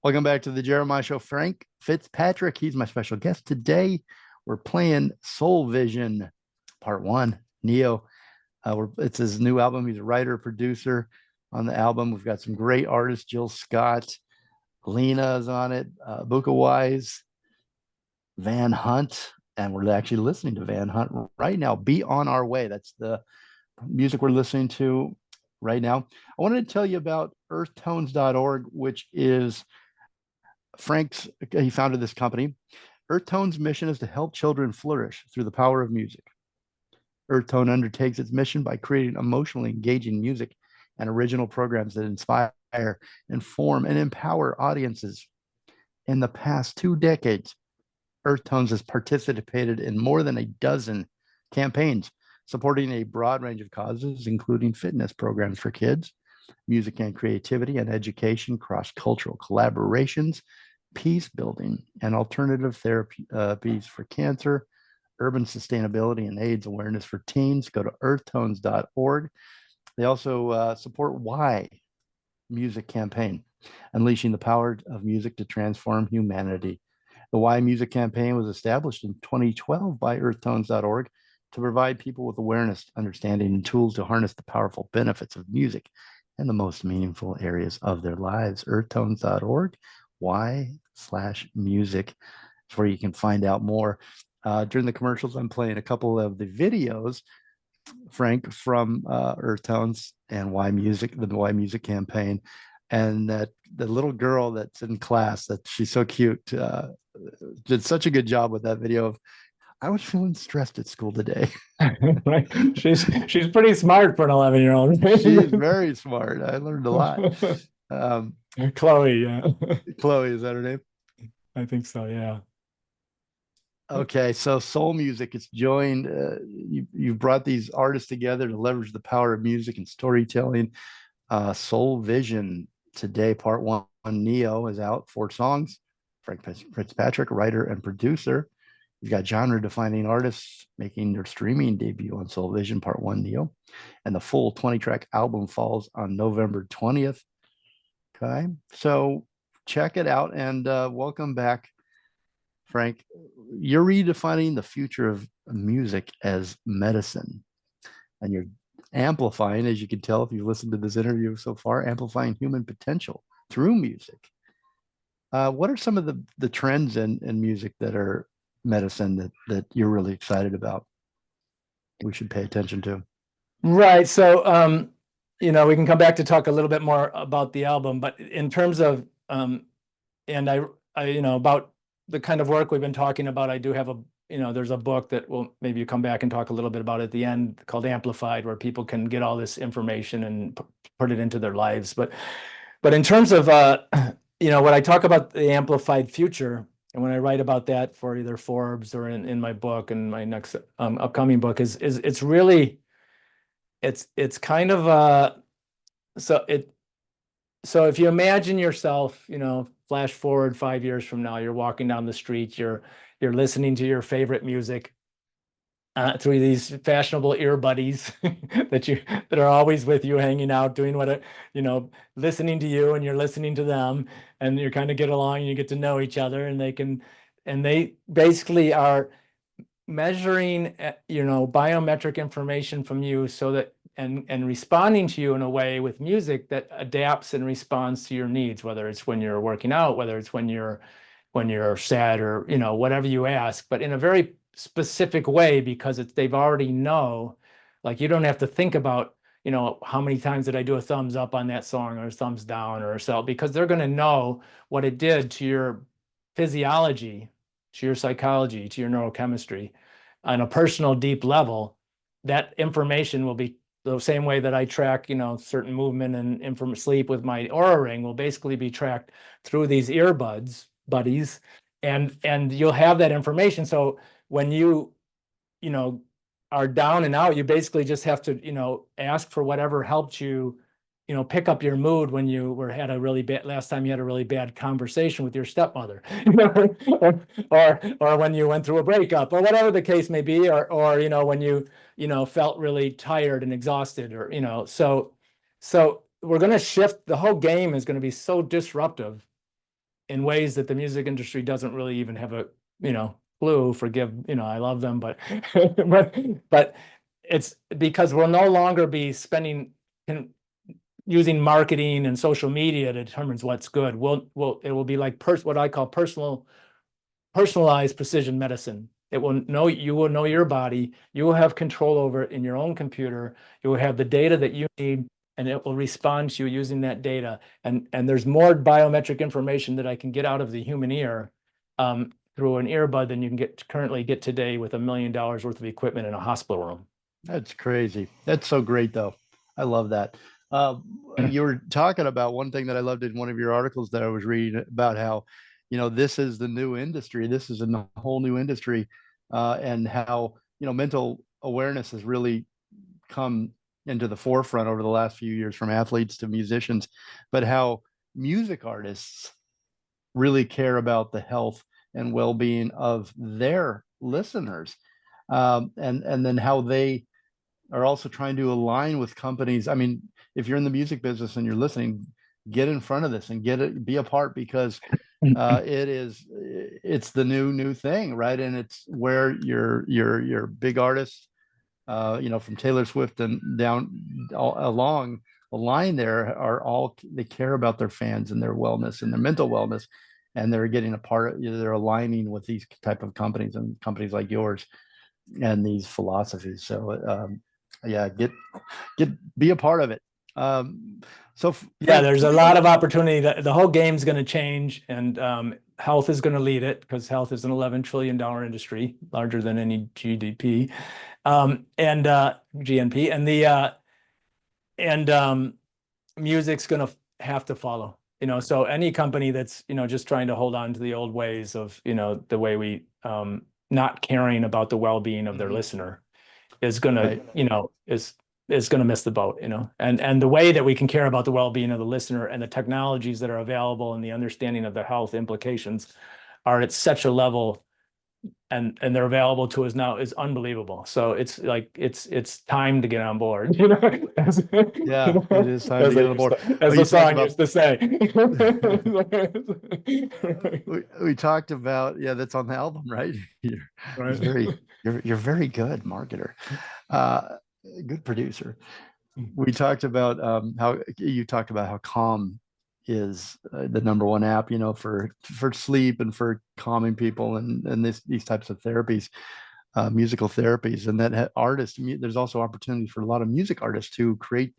Welcome back to the Jeremiah Show. Frank Fitzpatrick, he's my special guest today. We're playing Soul Vision Part 1, Neo. It's his new album. He's a writer, producer on the album. We've got some great artists. Jill Scott, Lena is on it, Buka Wise, Van Hunt, and we're actually listening to Van Hunt right now. Be on Our Way. That's the music we're listening to right now. I wanted to tell you about earthtones.org, which is he founded this company. Earth Tone's mission is to help children flourish through the power of music. Earth Tone undertakes its mission by creating emotionally engaging music and original programs that inspire, inform, and empower audiences. In the past 2 decades, Earth Tones has participated in more than a dozen campaigns supporting a broad range of causes, including fitness programs for kids, music and creativity and education, cross-cultural collaborations, peace building, and alternative therapies for cancer, urban sustainability, and AIDS awareness for teens. Go to earthtones.org. They also support Why Music campaign, unleashing the power of music to transform humanity. The Why Music campaign was established in 2012 by earthtones.org to provide people with awareness, understanding, and tools to harness the powerful benefits of music in the most meaningful areas of their lives. earthtones.org, why/music is where you can find out more. During the commercials, I'm playing a couple of the videos, Frank, from Earth Tones and Why Music, the Why Music campaign. And that the little girl that's in class, that she's so cute, did such a good job with that video of, I was feeling stressed at school today. Right. She's pretty smart for an 11-year-old. She's very smart. I learned a lot. Chloe, yeah. Chloe, is that her name? I think so, yeah. Okay, so soul music, it's joined, you brought these artists together to leverage the power of music and storytelling. Soul Vision today, part 1, Neo, is out, 4 songs. Frank Fitzpatrick, writer and producer. You've got genre-defining artists making their streaming debut on Soul Vision Part 1, Neo. And the full 20-track album falls on November 20th. Okay, so check it out, and welcome back, Frank. You're redefining the future of music as medicine, and you're amplifying, as you can tell if you've listened to this interview so far, amplifying human potential through music. What are some of the trends in music that are medicine that you're really excited about, we should pay attention to? Right. So, we can come back to talk a little bit more about the album, but in terms of, and I, about the kind of work we've been talking about, I do have there's a book that will maybe you come back and talk a little bit about at the end called Amplified, where people can get all this information and put it into their lives. But in terms of, when I talk about the amplified future, and when I write about that for either Forbes or in my book and my next upcoming book, it's really, it's kind of so if you imagine yourself, flash forward 5 years from now, you're walking down the street, you're listening to your favorite music through these fashionable earbuddies that are always with you, hanging out, doing listening to you, and you're listening to them, and you kind of get along and you get to know each other, and they basically are measuring biometric information from you, so that and responding to you in a way with music that adapts and responds to your needs, whether it's when you're working out, whether it's when you're sad, or whatever you ask, but in a very specific way, because they've already know, like, you don't have to think about how many times did I do a thumbs up on that song, or a thumbs down, or so, because they're going to know what it did to your physiology, to your psychology, to your neurochemistry on a personal deep level. That information will be the same way that I track certain movement and from sleep with my Oura Ring, will basically be tracked through these earbuds buddies, and you'll have that information. So when you are down and out, you basically just have to ask for whatever helped you pick up your mood when you had a really bad, last time you had a really bad conversation with your stepmother, or when you went through a breakup, or whatever the case may be, or when you felt really tired and exhausted, or so we're going to shift. The whole game is going to be so disruptive in ways that the music industry doesn't really even have a, clue. Forgive, I love them, but but it's because we'll no longer be spending using marketing and social media to determine what's good. It will be like what I call personalized precision medicine. You will know your body. You will have control over it in your own computer. You will have the data that you need, and it will respond to you using that data. And there's more biometric information that I can get out of the human ear through an earbud than you can currently get today with $1 million worth of equipment in a hospital room. That's crazy. That's so great, though. I love that. You were talking about one thing that I loved in one of your articles that I was reading about how, this is the new industry. This is a whole new industry, and how, mental awareness has really come into the forefront over the last few years, from athletes to musicians, but how music artists really care about the health and well-being of their listeners, and then how they are also trying to align with companies. I mean, if you're in the music business and you're listening, get in front of this and be a part, because it's the new thing, right? And it's where your big artists, from Taylor Swift and down along the line there, they care about their fans and their wellness and their mental wellness, and they're getting a part of, they're aligning with these type of companies and companies like yours and these philosophies. So yeah, be a part of it. There's a lot of opportunity. The whole game's going to change, and health is going to lead it, because health is an $11 trillion industry, larger than any GDP, and GNP, and music's going to have to follow. So any company that's just trying to hold on to the old ways of the way we not caring about the well-being of their listener is going to is going to miss the boat, and the way that we can care about the well-being of the listener and the technologies that are available and the understanding of the health implications are at such a level, and they're available to us now, is unbelievable. So it's like it's time to get on board. Yeah, it is time to get on board. As the song used to say. We talked about, that's on the album, right? You're very good marketer, good producer. We talked about how Calm is the #1 app, for sleep and for calming people, and these types of therapies, musical therapies, and that artists. There's also opportunities for a lot of music artists to create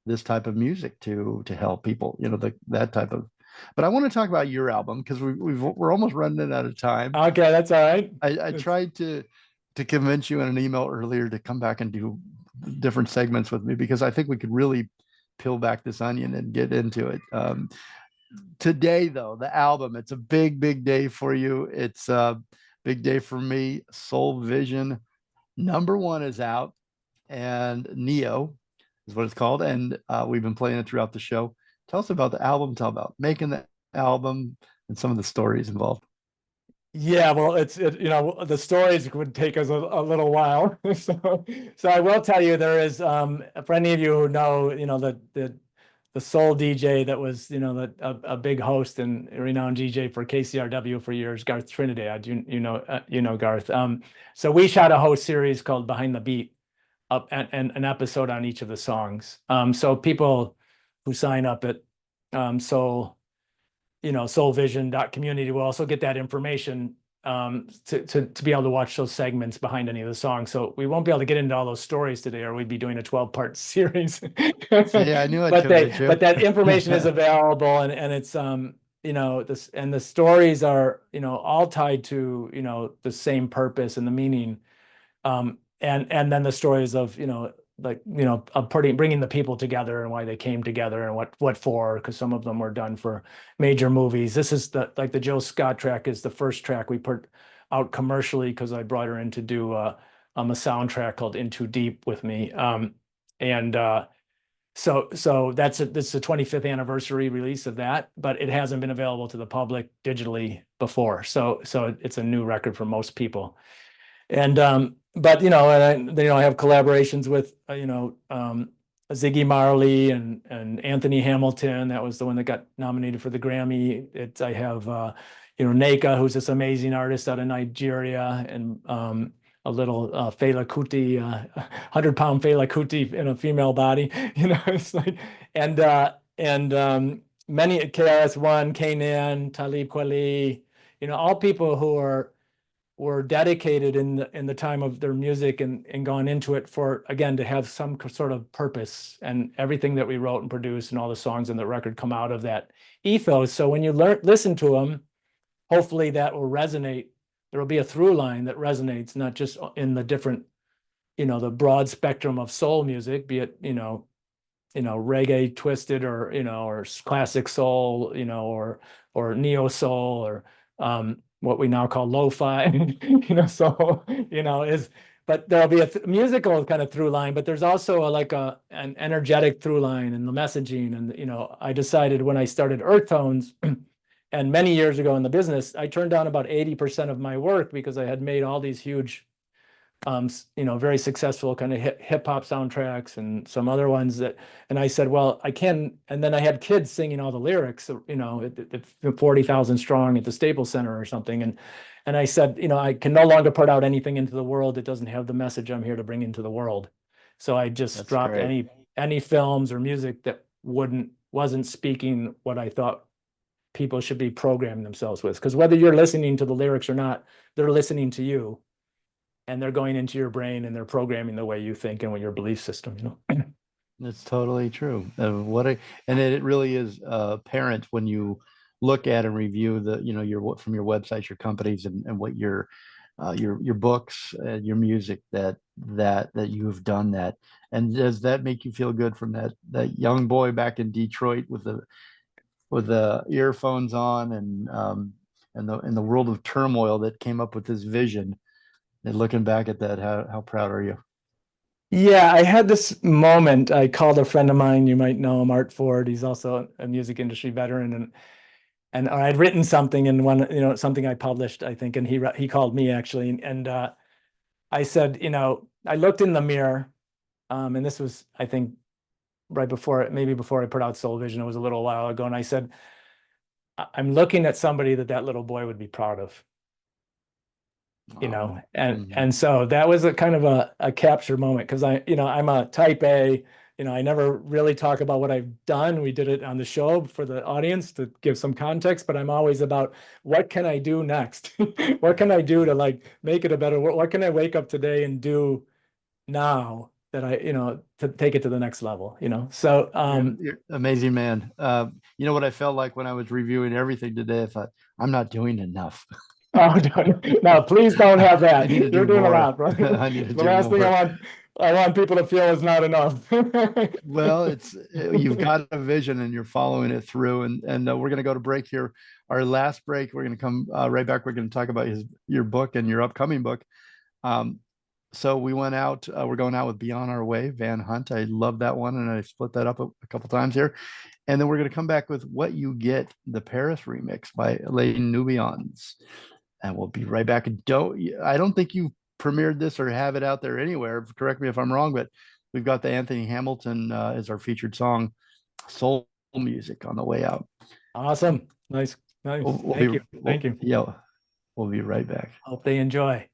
this type of music to help people, that type of. But I want to talk about your album, because we're almost running out of time. Okay, that's all right. I tried to convince you in an email earlier to come back and do different segments with me, because I think we could really peel back this onion and get into it. Today, though, the album, it's a big day for you. It's a big day for me. Soul Vision #1 is out, and Neo is what it's called, and we've been playing it throughout the show. Tell us about the album. Tell about making the album and some of the stories involved. Yeah, well, the stories would take us a little while. So I will tell you, there is for any of you who know, the soul DJ that was, a big host and renowned DJ for KCRW for years, Garth Trinidad. You know Garth. So we shot a whole series called Behind the Beat, and an episode on each of the songs. So people who sign up at soulvision.community will also get that information to be able to watch those segments behind any of the songs. So we won't be able to get into all those stories today, or we'd be doing a 12-part series. Yeah, I knew it. But that information is available, and it's the stories are all tied to the same purpose and the meaning, and then the stories of of bringing the people together and why they came together and what for, because some of them were done for major movies. This is the Jill Scott track is the first track we put out commercially, because I brought her in to do a soundtrack called In Too Deep with me. So this is the 25th anniversary release of that, but it hasn't been available to the public digitally before. So it's a new record for most people. And but I have collaborations with Ziggy Marley and Anthony Hamilton. That was the one that got nominated for the Grammy. I have Neka, who's this amazing artist out of Nigeria, and a little Fela Kuti, 100-pound Fela Kuti in a female body. It's like and many KRS-One, Kanan, Talib Kweli, all people who were dedicated in the time of their music and gone into it for, again, to have some sort of purpose, and everything that we wrote and produced and all the songs in the record come out of that ethos. So when you listen to them, hopefully that will resonate. There will be a through line that resonates, not just in the different, the broad spectrum of soul music, be it, reggae twisted, or classic soul, or neo soul, or what we now call lo-fi, but there'll be a musical kind of through line, but there's also an energetic through line in the messaging. And, I decided when I started Earth Tones and many years ago in the business, I turned down about 80% of my work because I had made all these huge, very successful kind of hip hop soundtracks and some other ones and I said, well, I can. And then I had kids singing all the lyrics, at 40,000 strong at the Staples Center or something. And I said, I can no longer put out anything into the world that doesn't have the message I'm here to bring into the world. So I just dropped any films or music that wasn't speaking what I thought people should be programming themselves with. Because whether you're listening to the lyrics or not, they're listening to you. And they're going into your brain and they're programming the way you think and with your belief system, That's totally true. And it really is apparent when you look at and review from your websites, your companies, and what your books, your music, that you've done that. And does that make you feel good from that young boy back in Detroit with the earphones on and the world of turmoil that came up with this vision? And looking back at that, how proud are you? Yeah, I had this moment. I called a friend of mine, you might know him, Art Ford. He's also a music industry veteran, and I'd written something in one, something I published, I think, and he called me actually, and I said, I looked in the mirror, and this was, I think, maybe before I put out Soul Vision. It was a little while ago, and I said, I'm looking at somebody that little boy would be proud of. And so that was a kind of a capture moment, because I'm a type A. I never really talk about what I've done. We did it on the show for the audience to give some context, but I'm always about what can I do next? What can I do to make it a better world? What can I wake up today and do now that to take it to the next level, So you're amazing, man. What I felt like when I was reviewing everything today, I thought, I'm not doing enough. Oh, no, please don't have that. You're doing more. a lot, right? I need to The do last more. thing I want people to feel is not enough. Well, you've got a vision and you're following it through, and we're going to go to break here. Our last break, we're going to come right back. We're going to talk about your book and your upcoming book. So we're going out with Beyond Our Way, Van Hunt. I love that one, and I split that up a couple times here. And then we're going to come back with What You Get, the Paris remix by Elaine Nubians. And we'll be right back. I don't think you premiered this or have it out there anywhere. Correct me if I'm wrong, but we've got the Anthony Hamilton as our featured song, Soul Music, on the way out. Awesome. Nice. Thank you. Yeah, we'll be right back. Hope they enjoy.